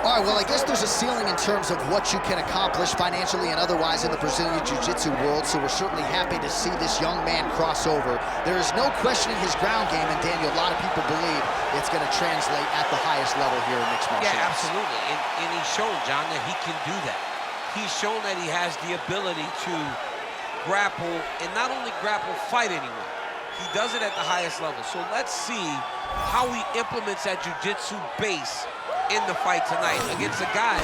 All right, well, I guess there's a ceiling in terms of what you can accomplish financially and otherwise in the Brazilian Jiu-Jitsu world, so we're certainly happy to see this young man cross over. There is no questioning his ground game, and Daniel, a lot of people believe it's going to translate at the highest level here in mixed martial arts. Yeah, absolutely, and he's shown, John, that he can do that. He's shown that he has the ability to grapple, and not only grapple, fight anyone. He does it at the highest level, so let's see how he implements that jiu-jitsu base in the fight tonight against a guy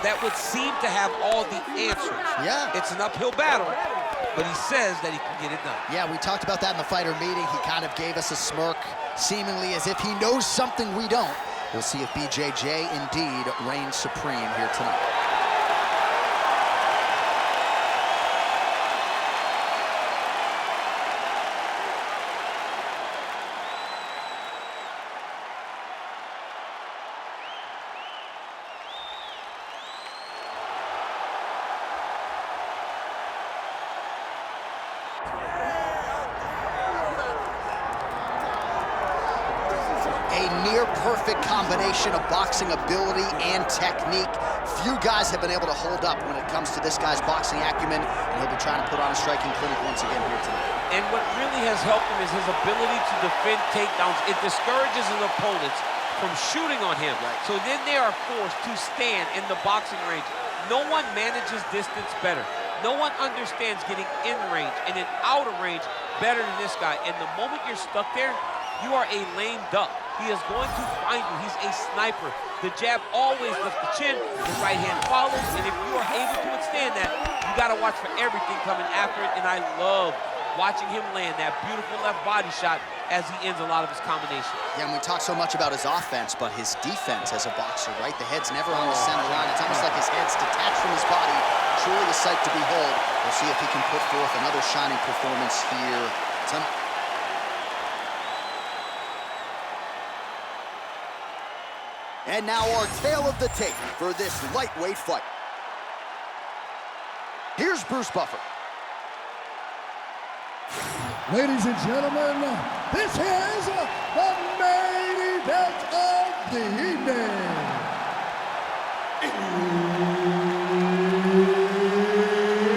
that would seem to have all the answers. Yeah. It's an uphill battle, but he says that he can get it done. Yeah, we talked about that in the fighter meeting. He kind of gave us a smirk, seemingly as if he knows something we don't. We'll see if BJJ indeed reigns supreme here tonight. A near-perfect combination of boxing ability and technique. Few guys have been able to hold up when it comes to this guy's boxing acumen, and he'll be trying to put on a striking clinic once again here tonight. And what really has helped him is his ability to defend takedowns. It discourages his opponents from shooting on him. Right. So then they are forced to stand in the boxing range. No one manages distance better. No one understands getting in range and then out of range better than this guy. And the moment you're stuck there, you are a lame duck. He is going to find you. He's a sniper. The jab always lifts the chin. The right hand follows. And if you are able to withstand that, you got to watch for everything coming after it. And I love watching him land that beautiful left body shot as he ends a lot of his combinations. Yeah, and we talk so much about his offense, but his defense as a boxer, right? The head's never on the center line. It's almost like his head's detached from his body. Truly a sight to behold. We'll see if he can put forth another shining performance here tonight. And now our tale of the tape for this lightweight fight. Here's Bruce Buffer. Ladies and gentlemen, this is the main event of the evening.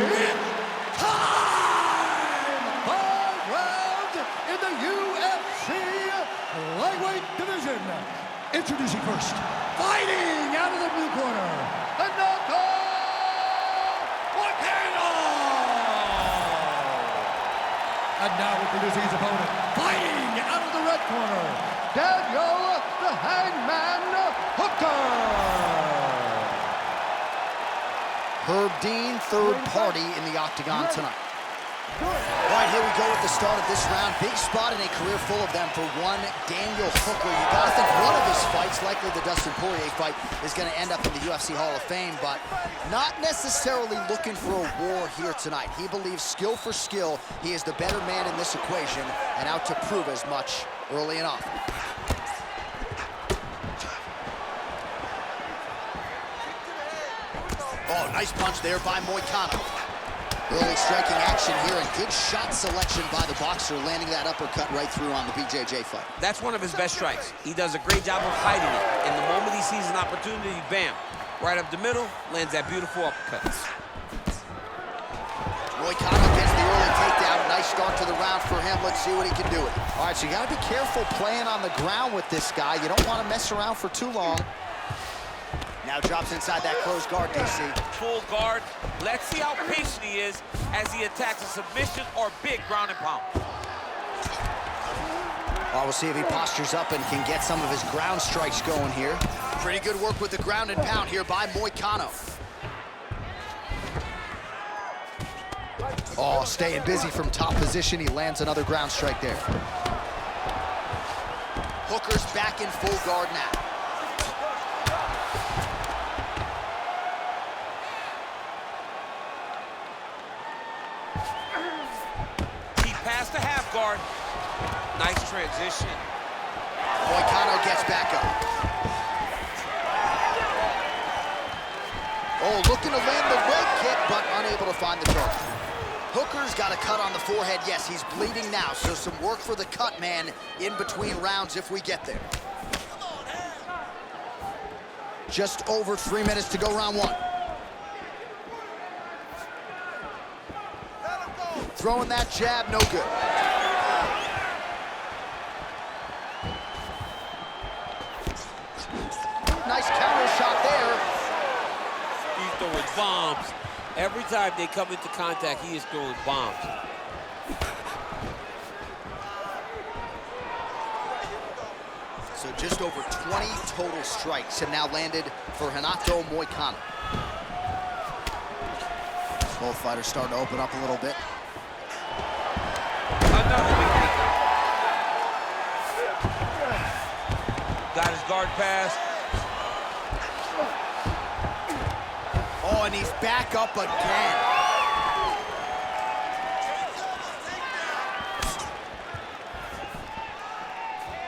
It's time! 5 rounds in the UFC lightweight division. Introducing first, fighting out of the blue corner, Renato Moicano! And now introducing his opponent, fighting out of the red corner, Daniel the Hangman Hooker! Herb Dean, third party in the octagon tonight. All right, here we go with the start of this round. Big spot in a career full of them for one Daniel Hooker. You gotta think one of his fights, likely the Dustin Poirier fight, is gonna end up in the UFC Hall of Fame, but not necessarily looking for a war here tonight. He believes skill for skill, he is the better man in this equation and out to prove as much early and often. Oh, nice punch there by Moicano. Early striking action here and good shot selection by the boxer, landing that uppercut right through on the BJJ fight. That's one of his best strikes. He does a great job of hiding it. And the moment he sees an opportunity, bam, right up the middle, lands that beautiful uppercut. Moicano gets the early takedown. Nice start to the round for him. Let's see what he can do with it. All right, so you got to be careful playing on the ground with this guy. You don't want to mess around for too long. Now drops inside that closed guard, DC. Full guard. Let's see how patient he is as he attacks a submission or big ground and pound. Well, we'll see if he postures up and can get some of his ground strikes going here. Pretty good work with the ground and pound here by Moicano. Oh, staying busy from top position. He lands another ground strike there. Hooker's back in full guard now. Past the half guard. Nice transition. Moicano gets back up. Oh, looking to land the leg kick, but unable to find the target. Hooker's got a cut on the forehead. Yes, he's bleeding now, so some work for the cut man in between rounds if we get there. Just over 3 minutes to go, round one. Throwing that jab, no good. Nice counter shot there. He's throwing bombs. Every time they come into contact, he is throwing bombs. So just over 20 total strikes have now landed for Renato Moicano. Both fighters starting to open up a little bit. Another big kick. Got his guard pass. Oh, and he's back up again.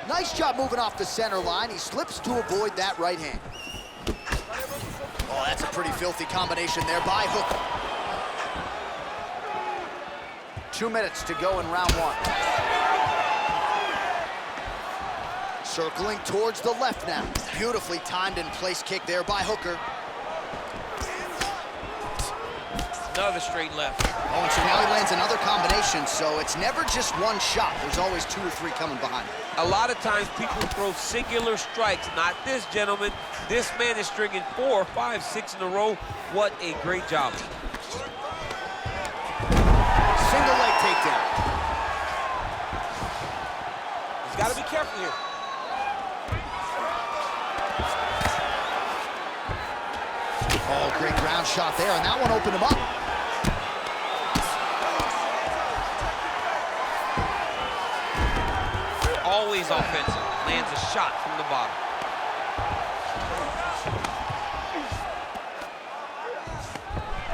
Nice job moving off the center line. He slips to avoid that right hand. Oh, that's a pretty filthy combination there by Hooker. 2 minutes to go in round one. Circling towards the left now. Beautifully timed and placed kick there by Hooker. Another straight left. Oh, and so now he lands another combination, so it's never just one shot. There's always 2 or 3 coming behind. A lot of times people throw singular strikes. Not this gentleman. This man is stringing 4, 5, 6 in a row. What a great job. Single leg takedown. He's got to be careful here. Oh, great ground shot there, and that one opened him up. Always offensive. Lands a shot from the bottom.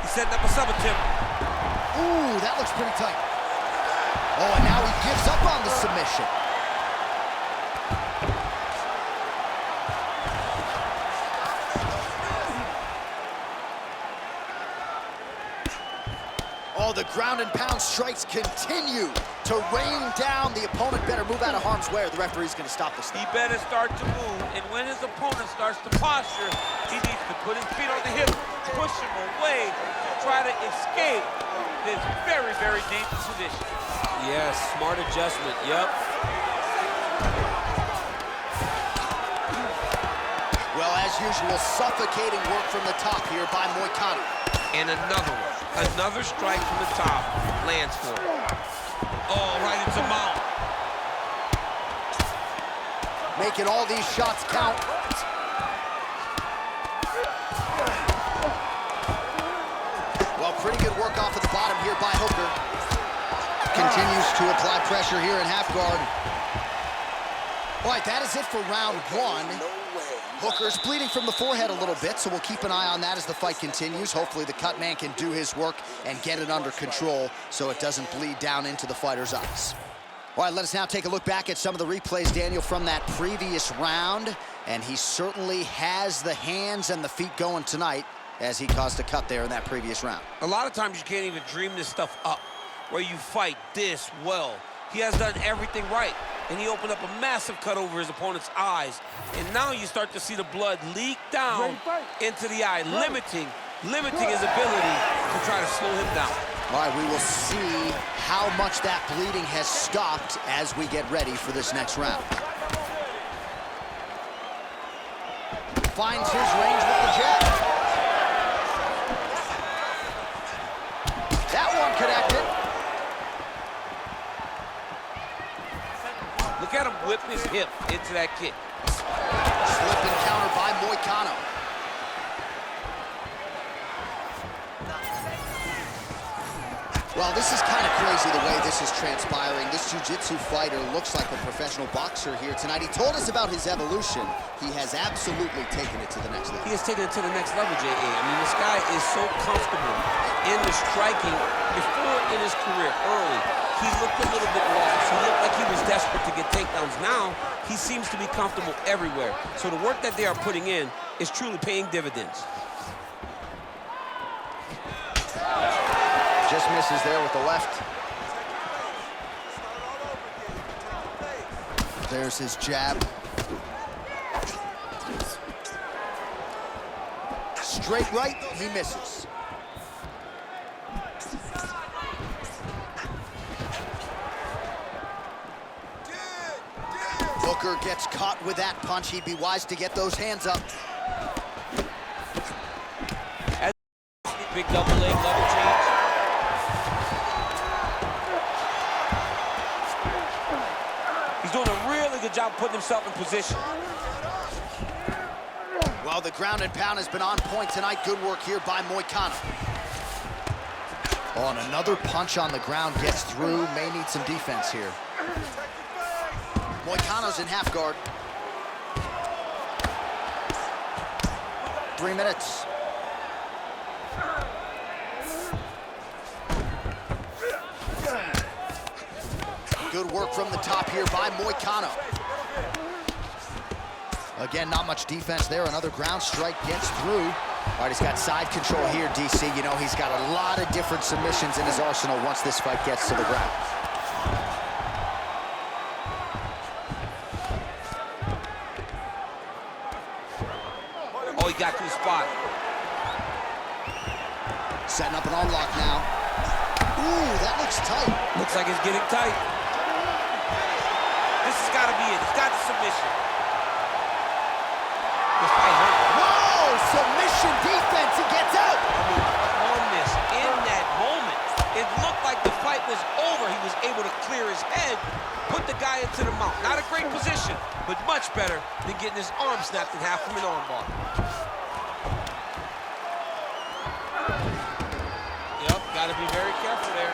He's setting up a sub attempt. Ooh, that looks pretty tight. Oh, and now he gives up on the submission. Oh, the ground and pound strikes continue to rain down. The opponent better move out of harm's way or the referee's going to stop this thing. He better start to move, and when his opponent starts to posture, he needs to put his feet on the hip, push him away, try to escape this very, very dangerous position. Yes, smart adjustment, yep. Well, as usual, suffocating work from the top here by Moicano. And another one. Another strike from the top. Lands for him. Oh, right into mount. Making all these shots count. Well, pretty good work off of the bottom here by Hooker. Continues to apply pressure here in half guard. All right, that is it for round one. Hooker's bleeding from the forehead a little bit, so we'll keep an eye on that as the fight continues. Hopefully the cut man can do his work and get it under control so it doesn't bleed down into the fighter's eyes. All right, let us now take a look back at some of the replays, Daniel, from that previous round. And he certainly has the hands and the feet going tonight as he caused a cut there in that previous round. A lot of times you can't even dream this stuff up, where you fight this well. He has done everything right, and he opened up a massive cut over his opponent's eyes. And now you start to see the blood leak down into the eye, limiting his ability to try to slow him down. All right, we will see how much that bleeding has stopped as we get ready for this next round. Finds his range with the jab. That one connected. Look at him whip his hip into that kick. Slip and counter by Moicano. Well, this is kind of crazy the way this is transpiring. This jiu-jitsu fighter looks like a professional boxer here tonight. He told us about his evolution. He has absolutely taken it to the next level. He has taken it to the next level, J.A. I mean, this guy is so comfortable in the striking. Before in his career, early, he looked a little bit lost. He looked like he was desperate to get takedowns. Now, he seems to be comfortable everywhere. So the work that they are putting in is truly paying dividends. just misses there with the left. There's his jab. Straight right, he misses. Hooker gets caught with that punch. He'd be wise to get those hands up. Big double leg, level change. He's doing a really good job putting himself in position. Well, the ground and pound has been on point tonight. Good work here by Moicano. Oh, and another punch on the ground gets through. May need some defense here. Moicano's in half guard. 3 minutes. Good work from the top here by Moicano. Again, not much defense there. Another ground strike gets through. All right, he's got side control here, DC. You know, he's got a lot of different submissions in his arsenal once this fight gets to the ground. Oh, he got to the spot. Setting up an arm lock now. Ooh, that looks tight. Looks like it's getting tight. This has got to be it. He's got the submission. This fight hurt. Whoa, submission defense. He gets out. I mean, on this, in that moment, it looked like the fight was over. He was able to clear his head, put the guy into the mount. Not a great position, but much better than getting his arm snapped in half from an arm bar. Yep, got to be very careful there.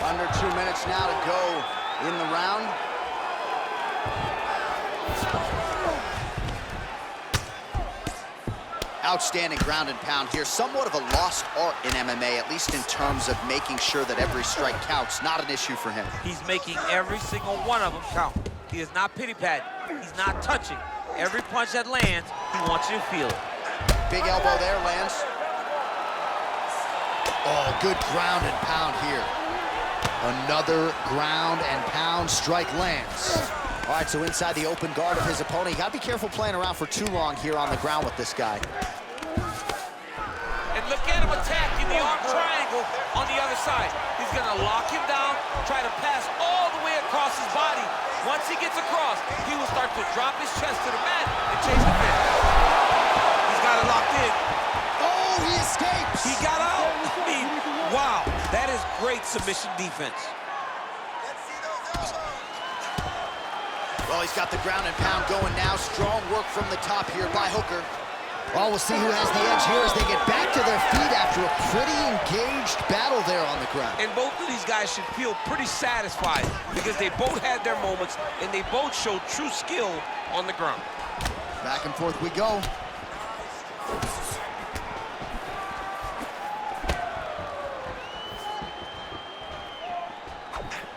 Under 2 minutes now to go in the round. Outstanding ground and pound here. Somewhat of a lost art in MMA, at least in terms of making sure that every strike counts. Not an issue for him. He's making every single one of them count. He is not pity-patting. He's not touching. Every punch that lands, he wants you to feel it. Big elbow there, lands. Oh, good ground and pound here. Another ground and pound strike lands. All right, so inside the open guard of his opponent. You gotta be careful playing around for too long here on the ground with this guy. And look at him attacking the arm triangle on the other side. He's gonna lock him down, try to pass all the way across his body. Once he gets across, he will start to drop his chest to the mat and chase the finish. He's got it locked in. Oh, he escapes. He got out. I mean, wow, that is great submission defense. Well, he's got the ground and pound going now. Strong work from the top here by Hooker. Well, we'll see who has the edge here as they get back to their feet after a pretty engaged battle there on the ground. And both of these guys should feel pretty satisfied because they both had their moments and they both showed true skill on the ground. Back and forth we go.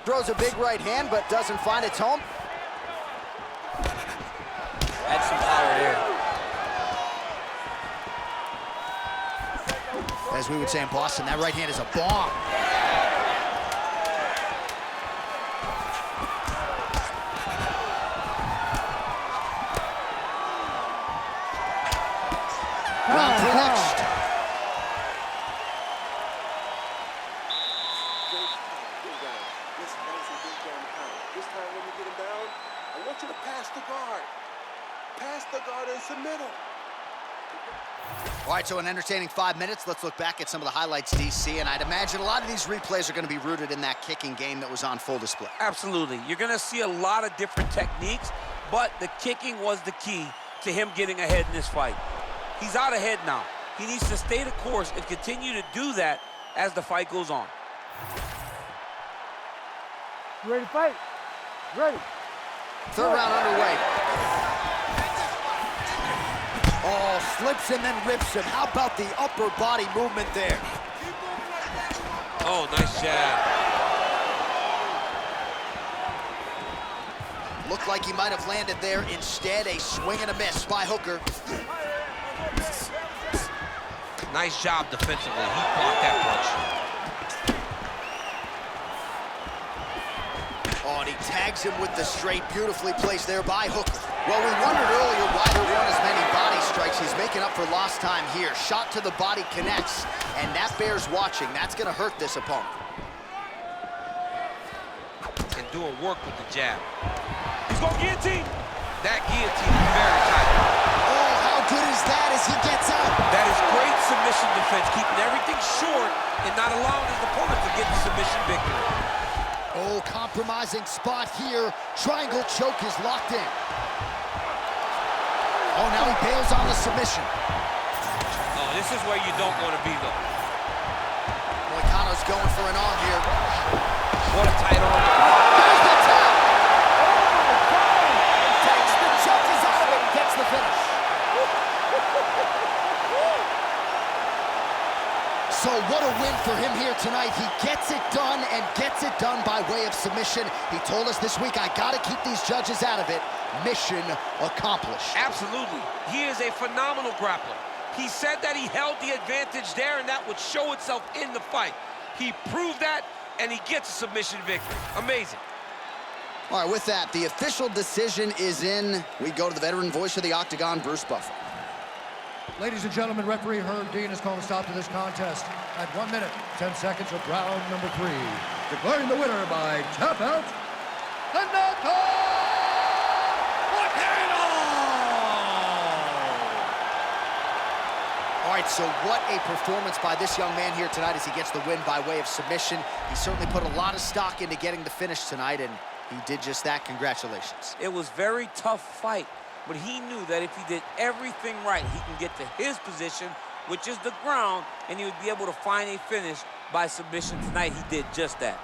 Throws a big right hand, but doesn't find its home. That's some power there. As we would say in Boston, that right hand is a bomb. Round 3 next. This time when you get him down, I want you to pass the guard. Pass the guard and submit him. All right, so an entertaining 5 minutes. Let's look back at some of the highlights, DC, and I'd imagine a lot of these replays are going to be rooted in that kicking game that was on full display. Absolutely. You're going to see a lot of different techniques, but the kicking was the key to him getting ahead in this fight. He's out ahead now. He needs to stay the course and continue to do that as the fight goes on. You ready to fight? Ready. Third round underway. Oh, slips and then rips him. How about the upper body movement there? Oh, nice jab. Looked like he might have landed there. Instead, a swing and a miss by Hooker. Nice job defensively. He blocked that punch. Oh, and he tags him with the straight. Beautifully placed there by Hooker. Well, we wondered earlier why there weren't as many body strikes. He's making up for lost time here. Shot to the body connects, and that bears watching. That's going to hurt this opponent. And doing work with the jab. He's going to guillotine. That guillotine is very tight. Oh, how good is that as he gets out? That is great submission defense, keeping everything short and not allowing his opponent to get the submission victory. Oh, compromising spot here. Triangle choke is locked in. Oh, now he bails on the submission. Oh, this is where you don't want to be, though. Moicano's going for an arm here. What a tight arm. There's the tap! Takes the choke out of it and gets the finish. So what a win for him here tonight. He gets it done and gets it done by way of submission. He told us this week, I gotta keep these judges out of it. Mission accomplished. Absolutely. He is a phenomenal grappler. He said that he held the advantage there and that would show itself in the fight. He proved that and he gets a submission victory. Amazing. All right, with that, the official decision is in. We go to the veteran voice of the Octagon, Bruce Buffer. Ladies and gentlemen, referee Herb Dean has called a stop to this contest at 1 minute, 10 seconds of round number 3. Declaring the winner by tap out, Renato Moicano! All right, so what a performance by this young man here tonight as he gets the win by way of submission. He certainly put a lot of stock into getting the finish tonight, and he did just that. Congratulations. It was a very tough fight, but he knew that if he did everything right, he can get to his position, which is the ground, and he would be able to find a finish by submission tonight. He did just that.